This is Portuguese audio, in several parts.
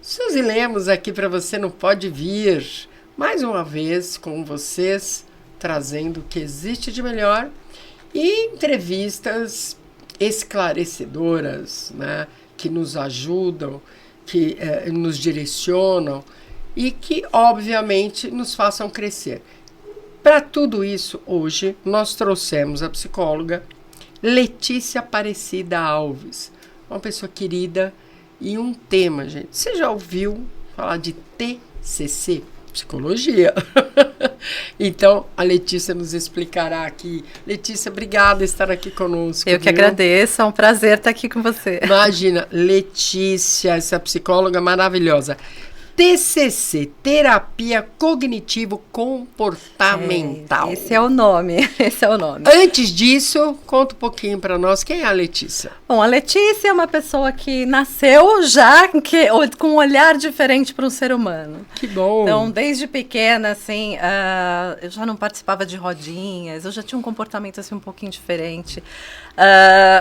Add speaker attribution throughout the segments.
Speaker 1: Suzy Lemos aqui para você no Pode Vir, mais uma vez com vocês, trazendo o que existe de melhor e entrevistas esclarecedoras, né, que nos ajudam, que nos direcionam e que, obviamente, nos façam crescer. Para tudo isso, hoje, nós trouxemos a psicóloga Letícia Aparecida Alves, uma pessoa querida. E um tema, gente, você já ouviu falar de TCC? Psicologia. Então, a Letícia nos explicará aqui. Letícia, obrigada por estar aqui conosco.
Speaker 2: Eu que agradeço, é um prazer estar aqui com você.
Speaker 1: Imagina, Letícia, essa psicóloga maravilhosa. TCC, Terapia Cognitivo-Comportamental.
Speaker 2: Esse é o nome,
Speaker 1: Antes disso, conta um pouquinho para nós, quem é a Letícia?
Speaker 2: Bom, a Letícia é uma pessoa que nasceu já com um olhar diferente para um ser humano.
Speaker 1: Que bom!
Speaker 2: Então, desde pequena, assim, eu já não participava de rodinhas, eu já tinha um comportamento, assim, um pouquinho diferente.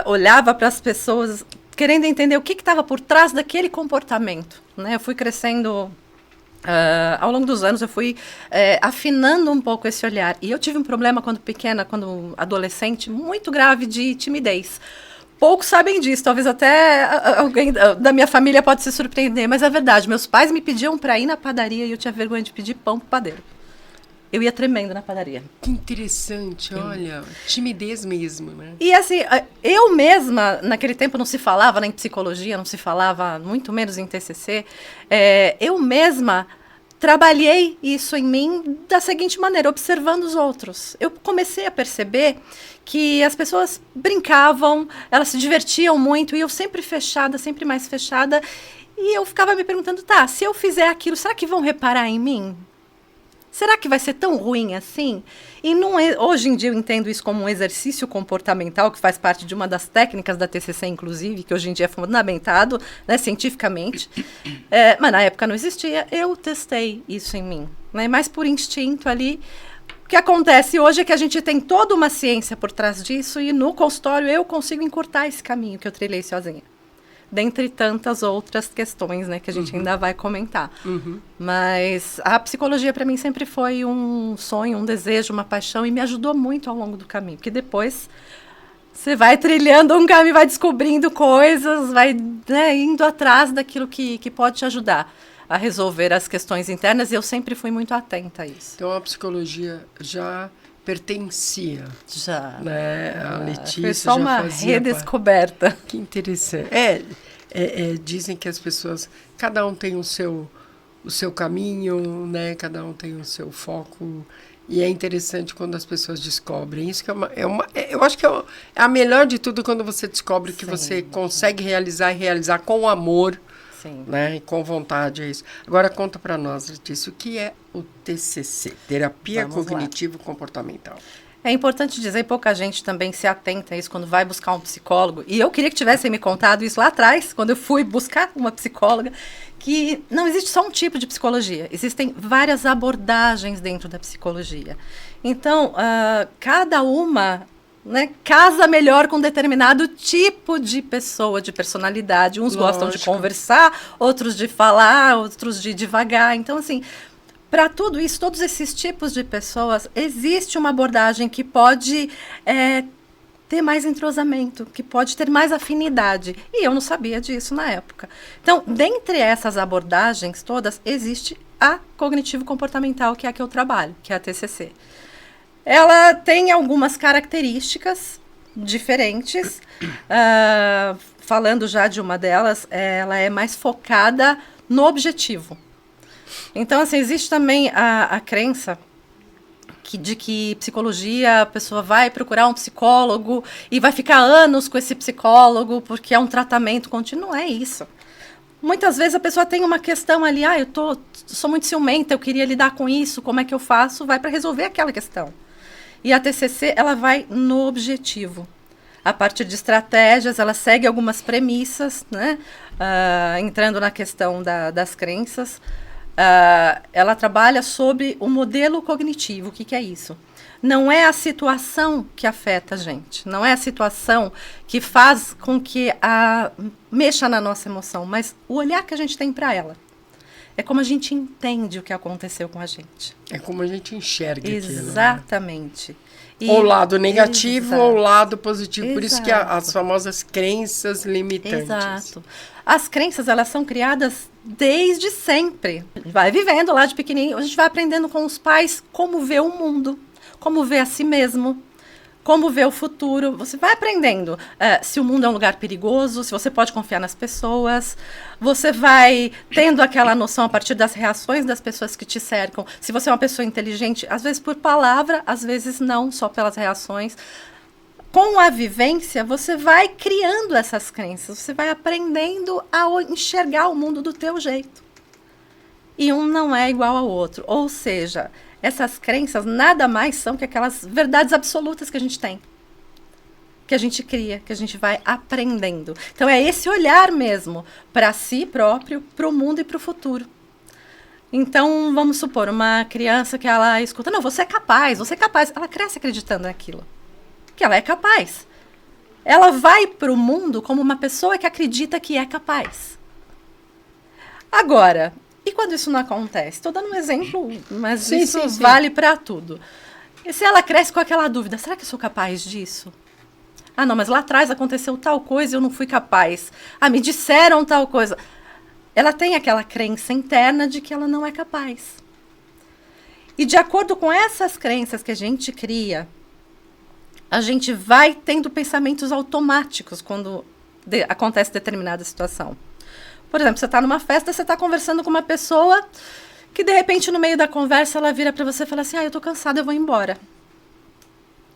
Speaker 2: Olhava para as pessoas querendo entender o que estava por trás daquele comportamento, né? Eu fui crescendo, ao longo dos anos, eu fui afinando um pouco esse olhar. E eu tive um problema quando pequena, quando adolescente, muito grave de timidez. Poucos sabem disso, talvez até alguém da minha família pode se surpreender, mas é verdade. Meus pais me pediam para ir na padaria e eu tinha vergonha de pedir pão pro padeiro. Eu ia tremendo na padaria.
Speaker 1: Que interessante, olha, timidez mesmo, né?
Speaker 2: E assim, eu mesma, naquele tempo não se falava nem em psicologia, não se falava muito menos em TCC, eu mesma trabalhei isso em mim da seguinte maneira, observando os outros. Eu comecei a perceber que as pessoas brincavam, elas se divertiam muito, e eu sempre fechada, sempre mais fechada, e eu ficava me perguntando, tá, se eu fizer aquilo, será que vão reparar em mim? Será que vai ser tão ruim assim? E hoje em dia eu entendo isso como um exercício comportamental, que faz parte de uma das técnicas da TCC, inclusive, que hoje em dia é fundamentado, né, cientificamente. Mas na época não existia. Eu testei isso em mim, né, mas por instinto ali. O que acontece hoje é que a gente tem toda uma ciência por trás disso e no consultório eu consigo encurtar esse caminho que eu trilhei sozinha. Dentre tantas outras questões, né, que a gente ainda vai comentar. Mas a psicologia para mim sempre foi um sonho, um desejo, uma paixão, e me ajudou muito ao longo do caminho, porque depois você vai trilhando um caminho, vai descobrindo coisas, vai, né, indo atrás daquilo que pode te ajudar a resolver as questões internas, e eu sempre fui muito atenta a isso.
Speaker 1: Então a psicologia já pertencia.
Speaker 2: Já.
Speaker 1: Né? A Letícia
Speaker 2: foi só uma redescoberta.
Speaker 1: Que interessante. Dizem que as pessoas, cada um tem o seu caminho, né? Cada um tem o seu foco. E é interessante quando as pessoas descobrem. Isso que eu acho que é a melhor de tudo, quando você descobre que você consegue realizar e realizar com amor. Sim. Né? E com vontade, é isso. Agora conta para nós, Letícia, o que é o TCC, Terapia Cognitivo-Comportamental?
Speaker 2: É importante dizer, pouca gente também se atenta a isso quando vai buscar um psicólogo. E eu queria que tivessem me contado isso lá atrás, quando eu fui buscar uma psicóloga, que não existe só um tipo de psicologia. Existem várias abordagens dentro da psicologia. Então, cada uma, né, casa melhor com um determinado tipo de pessoa, de personalidade. Uns gostam de conversar, outros de falar, outros de devagar. Então, assim, para tudo isso, todos esses tipos de pessoas, existe uma abordagem que pode ter mais entrosamento, que pode ter mais afinidade. E eu não sabia disso na época. Então, dentre essas abordagens todas, existe a cognitivo-comportamental, que é a que eu trabalho, que é a TCC. Ela tem algumas características diferentes. Falando já de uma delas, ela é mais focada no objetivo. Então, assim, existe também a crença de que psicologia, a pessoa vai procurar um psicólogo e vai ficar anos com esse psicólogo porque é um tratamento contínuo. Não é isso. Muitas vezes a pessoa tem uma questão ali, sou muito ciumenta, eu queria lidar com isso, como é que eu faço? Vai para resolver aquela questão. E a TCC, ela vai no objetivo. a partir de estratégias, ela segue algumas premissas, né? Entrando na questão das crenças. Ela trabalha sobre o modelo cognitivo. O que é isso? Não é a situação que afeta a gente, não é a situação que faz com que mexa na nossa emoção, mas o olhar que a gente tem para ela. É como a gente entende o que aconteceu com a gente.
Speaker 1: É como a gente enxerga aquilo.
Speaker 2: Exatamente.
Speaker 1: Ou o lado negativo
Speaker 2: Exato.
Speaker 1: ou o lado positivo.
Speaker 2: Exato.
Speaker 1: Por isso que as famosas crenças limitantes.
Speaker 2: Exato. As crenças, elas são criadas desde sempre. Vai vivendo lá de pequenininho, a gente vai aprendendo com os pais como ver o mundo, como ver a si mesmo, como ver o futuro. Você vai aprendendo se o mundo é um lugar perigoso, se você pode confiar nas pessoas. Você vai tendo aquela noção a partir das reações das pessoas que te cercam. Se você é uma pessoa inteligente, às vezes por palavra, às vezes não, só pelas reações. Com a vivência, você vai criando essas crenças. Você vai aprendendo a enxergar o mundo do teu jeito. E um não é igual ao outro. Ou seja, essas crenças nada mais são que aquelas verdades absolutas que a gente tem, que a gente cria, que a gente vai aprendendo. Então é esse olhar mesmo para si próprio, para o mundo e para o futuro. Então vamos supor uma criança que ela escuta, não, você é capaz, ela cresce acreditando naquilo, que ela é capaz. Ela vai para o mundo como uma pessoa que acredita que é capaz. Agora, e quando isso não acontece? Estou dando um exemplo, mas sim, isso vale para tudo. E se ela cresce com aquela dúvida, será que eu sou capaz disso? Ah, não, mas lá atrás aconteceu tal coisa e eu não fui capaz. Ah, me disseram tal coisa. Ela tem aquela crença interna de que ela não é capaz. E de acordo com essas crenças que a gente cria, a gente vai tendo pensamentos automáticos quando acontece determinada situação. Por exemplo, você está numa festa, você está conversando com uma pessoa que, de repente, no meio da conversa, ela vira para você e fala assim, eu tô cansada, eu vou embora.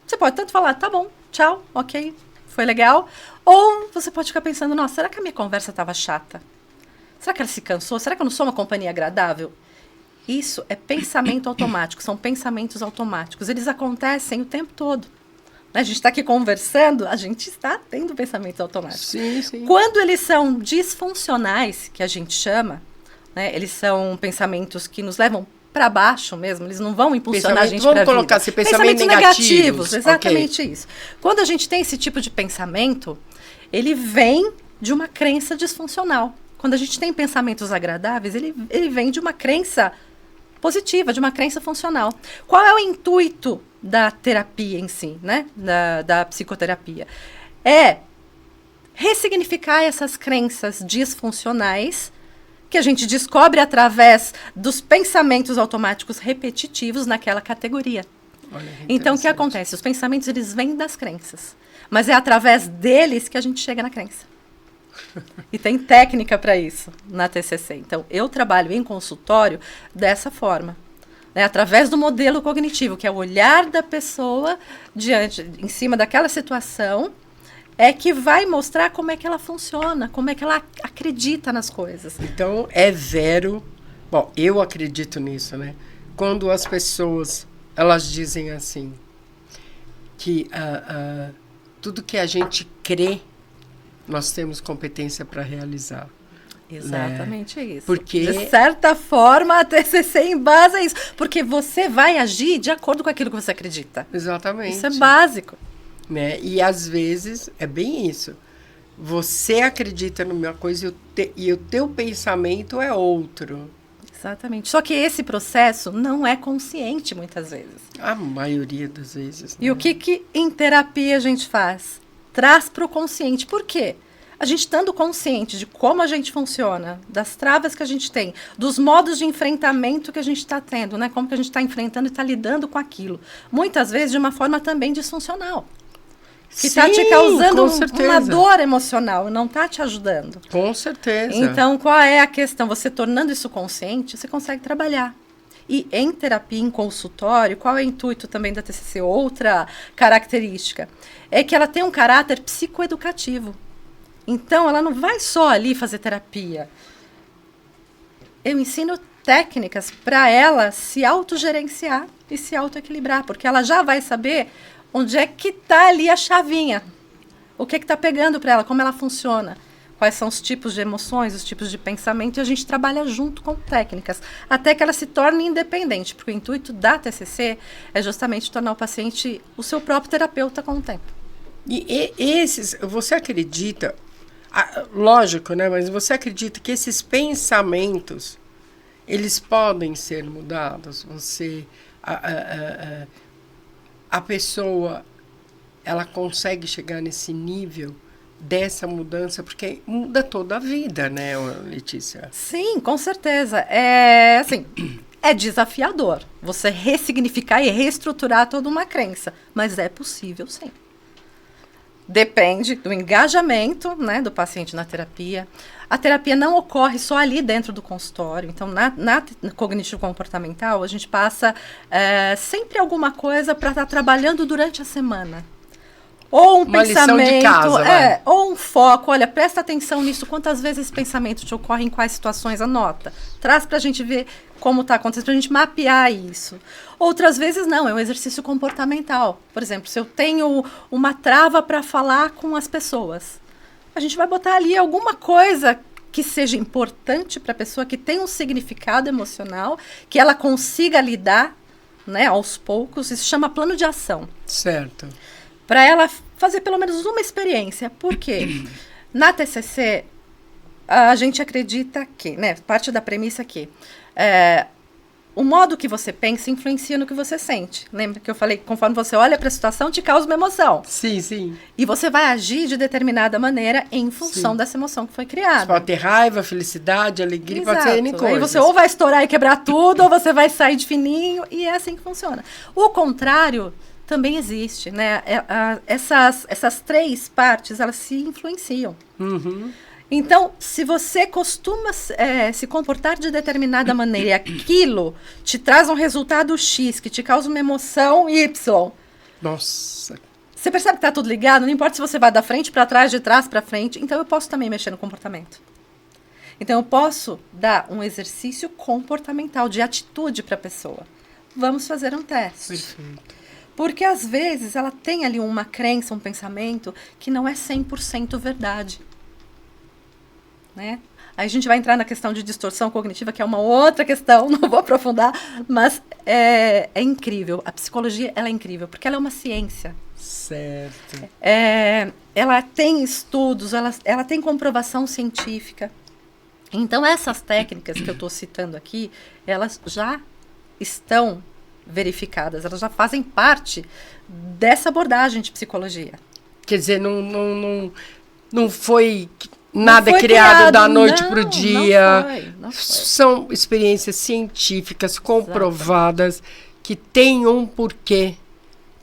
Speaker 2: Você pode tanto falar, tá bom, tchau, ok, foi legal. Ou você pode ficar pensando, nossa, será que a minha conversa estava chata? Será que ela se cansou? Será que eu não sou uma companhia agradável? Isso é pensamento automático, são pensamentos automáticos. Eles acontecem o tempo todo. A gente está aqui conversando, a gente está tendo pensamentos automáticos.
Speaker 1: Sim, sim.
Speaker 2: Quando eles são disfuncionais, que a gente chama, né, eles são pensamentos que nos levam para baixo mesmo, eles não vão impulsionar a gente para a vida.
Speaker 1: Vamos colocar assim, pensamentos negativos.
Speaker 2: Exatamente isso. Quando a gente tem esse tipo de pensamento, ele vem de uma crença disfuncional. Quando a gente tem pensamentos agradáveis, ele vem de uma crença positiva, de uma crença funcional. Qual é o intuito da terapia em si, né? Da psicoterapia? É ressignificar essas crenças disfuncionais que a gente descobre através dos pensamentos automáticos repetitivos naquela categoria. Então, o que acontece? Os pensamentos, eles vêm das crenças, mas é através deles que a gente chega na crença. E tem técnica para isso na TCC. Então, eu trabalho em consultório dessa forma, né, através do modelo cognitivo, que é o olhar da pessoa em cima daquela situação, é que vai mostrar como é que ela funciona, como é que ela acredita nas coisas.
Speaker 1: Então, é zero. Bom, eu acredito nisso, né? Quando as pessoas, elas dizem assim, que tudo que a gente crê, nós temos competência para realizar.
Speaker 2: Exatamente isso.
Speaker 1: Porque,
Speaker 2: de certa forma, a TCC embasa isso. Porque você vai agir de acordo com aquilo que você acredita.
Speaker 1: Exatamente.
Speaker 2: Isso é básico.
Speaker 1: Né? E, às vezes, é bem isso. Você acredita numa coisa e o teu pensamento é outro.
Speaker 2: Exatamente. Só que esse processo não é consciente, muitas vezes.
Speaker 1: A maioria das vezes.
Speaker 2: E o que em terapia a gente faz? Traz para o consciente. Por quê? A gente estando consciente de como a gente funciona, das travas que a gente tem, dos modos de enfrentamento que a gente está tendo, né? Como que a gente está enfrentando e está lidando com aquilo. Muitas vezes de uma forma também disfuncional. Que está te causando uma dor emocional, não está te ajudando.
Speaker 1: Com certeza.
Speaker 2: Então, qual é a questão? Você tornando isso consciente, você consegue trabalhar. E em terapia, em consultório, qual é o intuito também da TCC? Outra característica é que ela tem um caráter psicoeducativo. Então, ela não vai só ali fazer terapia. Eu ensino técnicas para ela se autogerenciar e se autoequilibrar, porque ela já vai saber onde é que está ali a chavinha. o que está pegando para ela, como ela funciona, quais são os tipos de emoções, os tipos de pensamento, e a gente trabalha junto com técnicas, até que ela se torne independente, porque o intuito da TCC é justamente tornar o paciente o seu próprio terapeuta com o tempo.
Speaker 1: E esses, você acredita, lógico, né, mas você acredita que esses pensamentos, eles podem ser mudados? A pessoa, ela consegue chegar nesse nível dessa mudança, porque muda toda a vida, né, Letícia?
Speaker 2: Sim, com certeza. Assim, é desafiador você ressignificar e reestruturar toda uma crença, mas é possível, sim. Depende do engajamento, né, do paciente na terapia. A terapia não ocorre só ali dentro do consultório. Então, na cognitivo comportamental, a gente passa sempre alguma coisa para estar trabalhando durante a semana. Ou um
Speaker 1: uma
Speaker 2: pensamento,
Speaker 1: lição de casa,
Speaker 2: ou um foco. Olha, presta atenção nisso. Quantas vezes esse pensamento te ocorre, em quais situações? Anota. Traz para a gente ver como está acontecendo, para a gente mapear isso. Outras vezes não, é um exercício comportamental. Por exemplo, se eu tenho uma trava para falar com as pessoas, a gente vai botar ali alguma coisa que seja importante para a pessoa, que tenha um significado emocional, que ela consiga lidar, né, aos poucos. Isso chama plano de ação.
Speaker 1: Certo.
Speaker 2: Para ela fazer pelo menos uma experiência. Por quê? Na TCC, a gente acredita que, né, parte da premissa que o modo que você pensa influencia no que você sente. Lembra que eu falei que conforme você olha para a situação, te causa uma emoção.
Speaker 1: Sim, sim.
Speaker 2: E você vai agir de determinada maneira em função dessa emoção que foi criada.
Speaker 1: Você pode ter raiva, felicidade, alegria,
Speaker 2: Exato.
Speaker 1: pode ser N coisas.
Speaker 2: Aí você ou vai estourar e quebrar tudo, ou você vai sair de fininho, e é assim que funciona. O contrário também existe, né? Essas três partes, elas se influenciam.
Speaker 1: Uhum.
Speaker 2: Então, se você costuma se comportar de determinada maneira e aquilo te traz um resultado X, que te causa uma emoção Y.
Speaker 1: Nossa.
Speaker 2: Você percebe que está tudo ligado? Não importa se você vai da frente para trás, de trás para frente. Então, eu posso também mexer no comportamento. Então, eu posso dar um exercício comportamental, de atitude para a pessoa. Vamos fazer um teste.
Speaker 1: Perfeito.
Speaker 2: Porque, às vezes, ela tem ali uma crença, um pensamento que não é 100% verdade. Né? Aí a gente vai entrar na questão de distorção cognitiva, que é uma outra questão, não vou aprofundar, mas é incrível. A psicologia, ela é incrível, porque ela é uma ciência.
Speaker 1: Certo.
Speaker 2: Ela tem estudos, ela tem comprovação científica. Então, essas técnicas que eu estou citando aqui, elas já estão verificadas, elas já fazem parte dessa abordagem de psicologia.
Speaker 1: Quer dizer, não foi nada criado da noite para o dia.
Speaker 2: Não foi.
Speaker 1: São experiências científicas comprovadas que têm um porquê.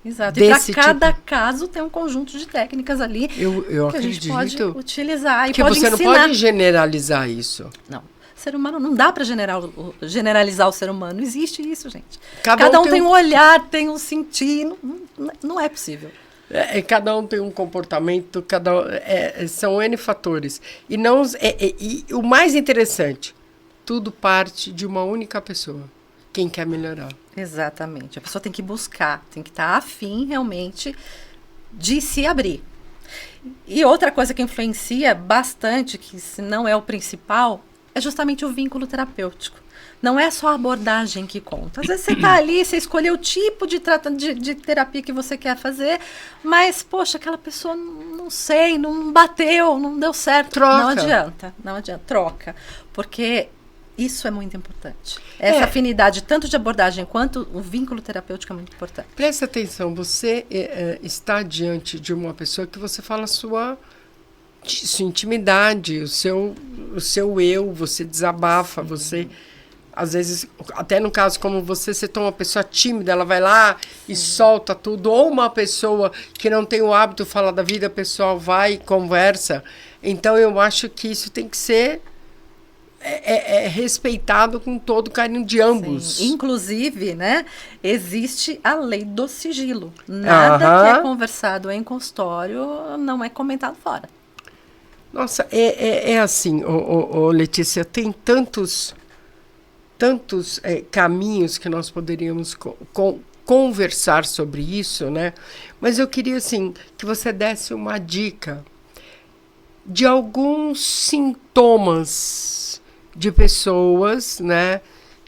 Speaker 2: Exato. E para cada caso tem um conjunto de técnicas ali
Speaker 1: eu
Speaker 2: que
Speaker 1: acredito,
Speaker 2: a gente pode utilizar e
Speaker 1: que
Speaker 2: pode
Speaker 1: você
Speaker 2: ensinar.
Speaker 1: não pode generalizar isso.
Speaker 2: Não. Ser humano não dá para generalizar o ser humano. Não existe isso, gente.
Speaker 1: Cada
Speaker 2: Cada um tem um olhar, tem um sentir. Não é possível.
Speaker 1: Cada um tem um comportamento, são N fatores. E o mais interessante, tudo parte de uma única pessoa. Quem quer melhorar.
Speaker 2: Exatamente. A pessoa tem que buscar, tem que estar afim realmente de se abrir. E outra coisa que influencia bastante, que se não é o principal, é justamente o vínculo terapêutico. Não é só a abordagem que conta. Às vezes você está ali, você escolheu o tipo de terapia que você quer fazer, mas, poxa, aquela pessoa, não sei, não bateu, não deu certo.
Speaker 1: Troca.
Speaker 2: Não adianta, troca. Porque isso é muito importante. Essa afinidade, tanto de abordagem quanto o vínculo terapêutico, é muito importante.
Speaker 1: Presta atenção, você está diante de uma pessoa que você fala sua intimidade, o seu eu, você desabafa, você... Às vezes, até no caso como você toma uma pessoa tímida, ela vai lá e solta tudo. Ou uma pessoa que não tem o hábito de falar da vida pessoal, vai e conversa. Então, eu acho que isso tem que ser respeitado com todo o carinho de ambos.
Speaker 2: Sim. Inclusive, né, existe a lei do sigilo. Nada que é conversado em consultório não é comentado fora.
Speaker 1: Nossa, assim, Letícia, tem tantos caminhos que nós poderíamos conversar sobre isso, né? Mas eu queria, assim, que você desse uma dica de alguns sintomas de pessoas, né,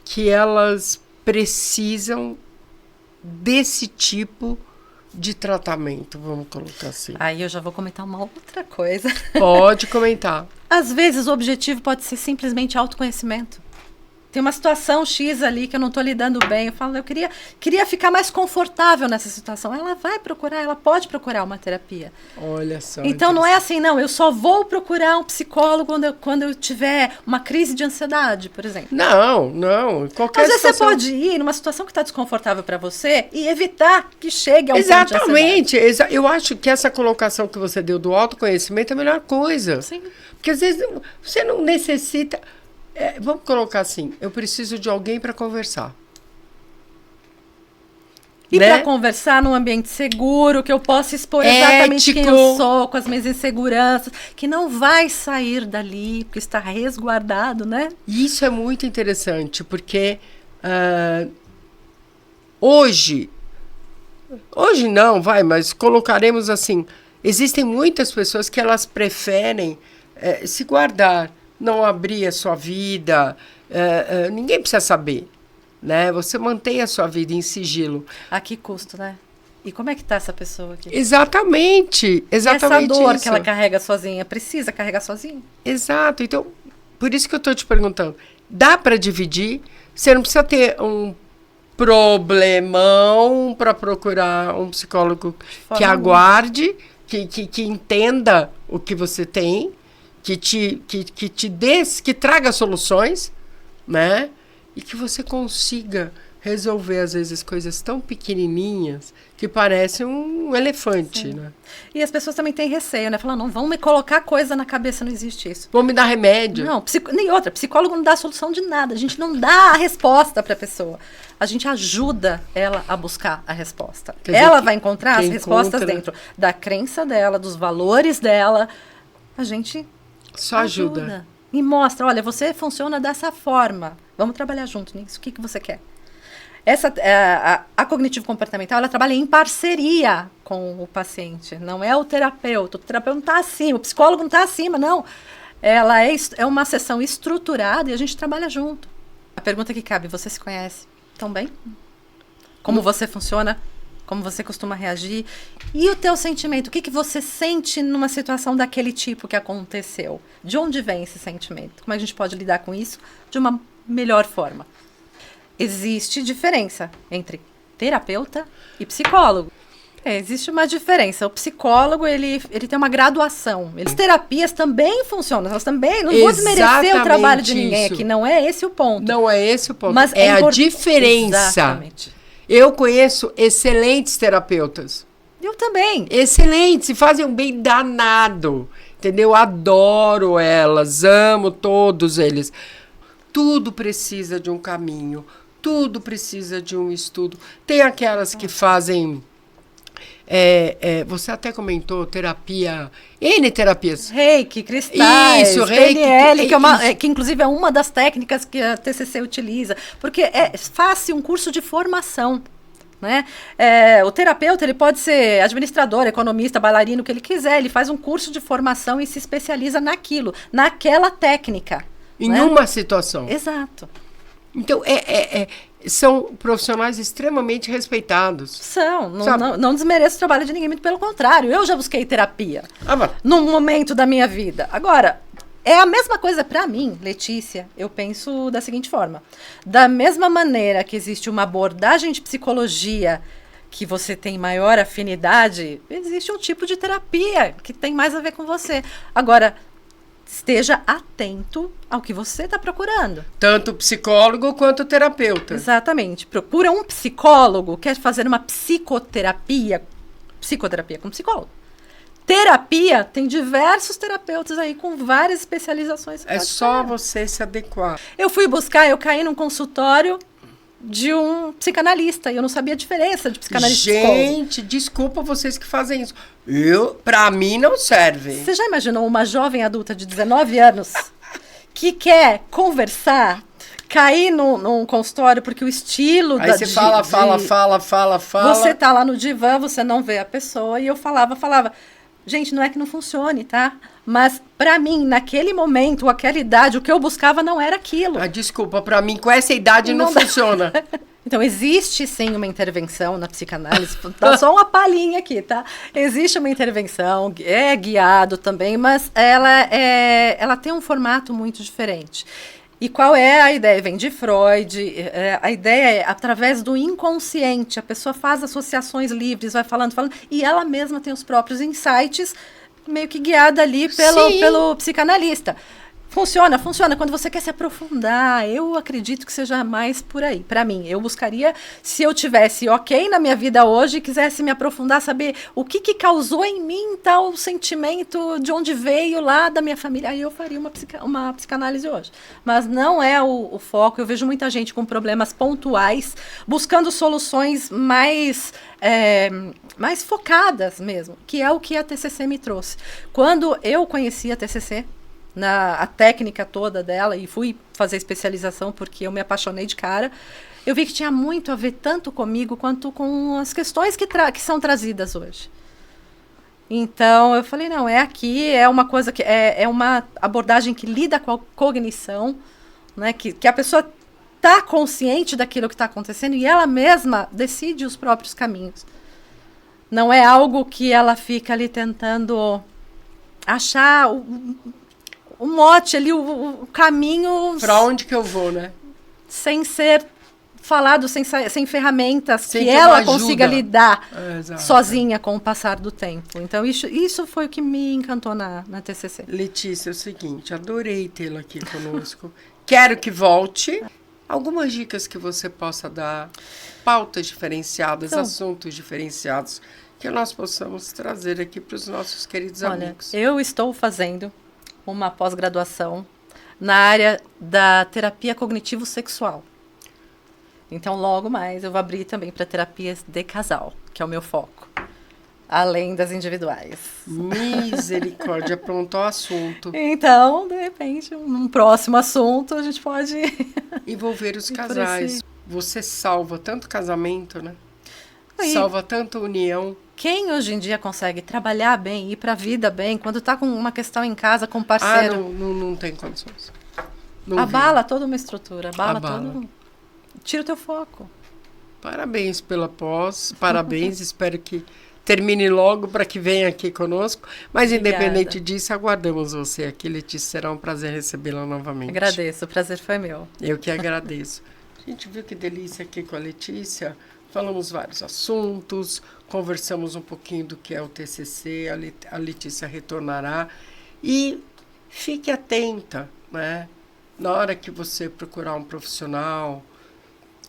Speaker 1: que elas precisam desse tipo de tratamento, vamos colocar assim.
Speaker 2: Aí eu já vou comentar uma outra coisa.
Speaker 1: Pode comentar.
Speaker 2: Às vezes o objetivo pode ser simplesmente autoconhecimento. Tem uma situação X ali que eu não estou lidando bem. Eu falo, eu queria ficar mais confortável nessa situação. Ela vai procurar, ela pode procurar uma terapia.
Speaker 1: Olha só.
Speaker 2: Então não é assim, não. Eu só vou procurar um psicólogo quando eu tiver uma crise de ansiedade, por exemplo.
Speaker 1: Não. Qualquer
Speaker 2: Às vezes
Speaker 1: situação...
Speaker 2: você pode ir numa situação que está desconfortável para você e evitar que chegue a um ponto de
Speaker 1: Exatamente. Eu acho que essa colocação que você deu do autoconhecimento é a melhor coisa.
Speaker 2: Sim.
Speaker 1: Porque às vezes você não necessita... vamos colocar assim, eu preciso de alguém para conversar.
Speaker 2: E
Speaker 1: né?
Speaker 2: para conversar num ambiente seguro, que eu possa expor exatamente quem eu sou, com as minhas inseguranças, que não vai sair dali, porque está resguardado, né?
Speaker 1: Isso é muito interessante, porque hoje não, mas colocaremos assim, existem muitas pessoas que elas preferem se guardar, não abrir a sua vida, ninguém precisa saber, né? Você mantém a sua vida em sigilo.
Speaker 2: A que custo, né? E como é que tá essa pessoa aqui?
Speaker 1: Exatamente
Speaker 2: essa dor
Speaker 1: isso.
Speaker 2: que ela carrega sozinha, precisa carregar sozinha?
Speaker 1: Exato, então, por isso que eu estou te perguntando, dá para dividir? Você não precisa ter um problemão para procurar um psicólogo que aguarde, que entenda o que você tem, que te dê, que traga soluções, né? E que você consiga resolver, às vezes, coisas tão pequenininhas que parecem um elefante,
Speaker 2: Sim.
Speaker 1: né?
Speaker 2: E as pessoas também têm receio, né? Falam, não, vão me colocar coisa na cabeça, não existe isso.
Speaker 1: Vão me dar remédio.
Speaker 2: Não, nem outra. Psicólogo não dá solução de nada. A gente não dá a resposta para a pessoa. A gente ajuda ela a buscar a resposta.
Speaker 1: Quer dizer,
Speaker 2: ela vai encontrar as respostas
Speaker 1: encontra...
Speaker 2: dentro da crença dela, dos valores dela. A gente
Speaker 1: só ajuda.
Speaker 2: E mostra, olha, você funciona dessa forma. Vamos trabalhar junto nisso. O que você quer? A cognitivo-comportamental, ela trabalha em parceria com o paciente. Não é o terapeuta. O terapeuta não está acima, o psicólogo não está acima, não. Ela é uma sessão estruturada e a gente trabalha junto. A pergunta que cabe, você se conhece tão bem? Como você funciona? Como você costuma reagir? E o teu sentimento? O que você sente numa situação daquele tipo que aconteceu? De onde vem esse sentimento? Como a gente pode lidar com isso de uma melhor forma? Existe diferença entre terapeuta e psicólogo. Existe uma diferença. O psicólogo, ele tem uma graduação. As terapias também funcionam. Elas também... Não vou desmerecer o trabalho de ninguém aqui. Não é esse o ponto.
Speaker 1: Não é esse o ponto.
Speaker 2: Mas
Speaker 1: é a diferença.
Speaker 2: Exatamente.
Speaker 1: Eu conheço excelentes terapeutas.
Speaker 2: Eu também.
Speaker 1: Excelentes. E fazem um bem danado. Entendeu? Adoro elas. Amo todos eles. Tudo precisa de um caminho. Tudo precisa de um estudo. Tem aquelas que fazem... você até comentou terapia, N terapias.
Speaker 2: Reiki, cristais,
Speaker 1: isso, Reiki,
Speaker 2: PNL, que inclusive é uma das técnicas que a TCC utiliza. Porque faz-se um curso de formação. Né? O terapeuta ele pode ser administrador, economista, bailarino, o que ele quiser. Ele faz um curso de formação e se especializa naquilo, naquela técnica.
Speaker 1: Em uma situação.
Speaker 2: Exato.
Speaker 1: Então, são profissionais extremamente respeitados.
Speaker 2: São. Não desmereço o trabalho de ninguém, muito pelo contrário. Eu já busquei terapia num momento da minha vida. Agora, é a mesma coisa para mim, Letícia. Eu penso da seguinte forma. Da mesma maneira que existe uma abordagem de psicologia que você tem maior afinidade, existe um tipo de terapia que tem mais a ver com você. Agora... esteja atento ao que você está procurando.
Speaker 1: Tanto o psicólogo quanto o terapeuta.
Speaker 2: Exatamente. Procura um psicólogo, quer fazer uma psicoterapia com psicólogo. Terapia, tem diversos terapeutas aí com várias especializações.
Speaker 1: É só você se adequar.
Speaker 2: Eu caí num consultório de um psicanalista e eu não sabia a diferença de psicanalista e psicólogo.
Speaker 1: Gente, desculpa vocês que fazem isso. Pra mim não serve.
Speaker 2: Você já imaginou uma jovem adulta de 19 anos que quer conversar, cair num consultório, porque o estilo
Speaker 1: Aí você fala.
Speaker 2: Você tá lá no divã, você não vê a pessoa, e eu falava. Gente, não é que não funcione, tá? Mas, pra mim, naquele momento, aquela idade, o que eu buscava não era aquilo.
Speaker 1: Ah, desculpa, pra mim, com essa idade não
Speaker 2: dá.
Speaker 1: funciona.
Speaker 2: Então, existe sim uma intervenção na psicanálise, dá só uma palhinha aqui, tá? Existe uma intervenção, é guiado também, mas ela tem um formato muito diferente. E qual é a ideia? Vem de Freud, a ideia é, através do inconsciente, a pessoa faz associações livres, vai falando, e ela mesma tem os próprios insights, meio que guiada ali pelo psicanalista. Funciona. Quando você quer se aprofundar, eu acredito que seja mais por aí. Para mim, eu buscaria, se eu tivesse ok na minha vida hoje, e quisesse me aprofundar, saber o que causou em mim tal sentimento, de onde veio lá da minha família, aí eu faria uma psicanálise hoje. Mas não é o foco. Eu vejo muita gente com problemas pontuais, buscando soluções mais focadas mesmo, que é o que a TCC me trouxe. Quando eu conheci a TCC, a técnica toda dela, e fui fazer especialização porque eu me apaixonei de cara, eu vi que tinha muito a ver tanto comigo quanto com as questões que são trazidas hoje. Então eu falei, não, é aqui, é uma coisa que é uma abordagem que lida com a cognição, né, que a pessoa está consciente daquilo que está acontecendo e ela mesma decide os próprios caminhos. Não é algo que ela fica ali tentando achar o mote ali, o caminho...
Speaker 1: Pra onde que eu vou, né?
Speaker 2: Sem ser falado, sem ferramentas,
Speaker 1: sem
Speaker 2: que ela consiga lidar
Speaker 1: exato,
Speaker 2: sozinha com o passar do tempo. Então, isso foi o que me encantou na TCC.
Speaker 1: Letícia, é o seguinte, adorei tê-la aqui conosco. Quero que volte. Algumas dicas que você possa dar, pautas diferenciadas, assuntos diferenciados, que nós possamos trazer aqui para os nossos queridos amigos.
Speaker 2: Eu estou fazendo uma pós-graduação na área da terapia cognitivo-sexual. Então, logo mais, eu vou abrir também para terapias de casal, que é o meu foco, além das individuais.
Speaker 1: Misericórdia, pronto o assunto.
Speaker 2: Então, de repente, num próximo assunto, a gente pode...
Speaker 1: envolver os casais. Você salva tanto casamento, né?
Speaker 2: E
Speaker 1: salva tanto união.
Speaker 2: Quem hoje em dia consegue trabalhar bem, ir para a vida bem, quando está com uma questão em casa com um parceiro...
Speaker 1: não tem condições.
Speaker 2: Abala toda uma estrutura, abala todo... Tira o teu foco.
Speaker 1: Parabéns pela pós, parabéns, espero que termine logo para que venha aqui conosco. Mas independente disso, aguardamos você aqui, Letícia, será um prazer recebê-la novamente.
Speaker 2: Agradeço, o prazer foi meu.
Speaker 1: Eu que agradeço. A gente viu que delícia aqui com a Letícia, falamos vários assuntos, conversamos um pouquinho do que é o TCC, a Letícia retornará. E fique atenta, né? Na hora que você procurar um profissional,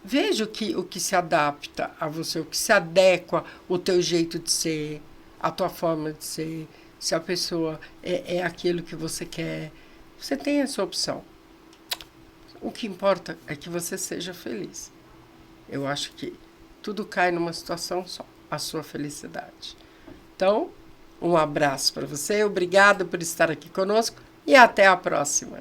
Speaker 1: veja o que se adapta a você, o que se adequa ao teu jeito de ser, a tua forma de ser. Se a pessoa é aquilo que você quer, você tem essa opção. O que importa é que você seja feliz. Eu acho que tudo cai numa situação só, a sua felicidade. Então, um abraço para você, obrigada por estar aqui conosco e até a próxima.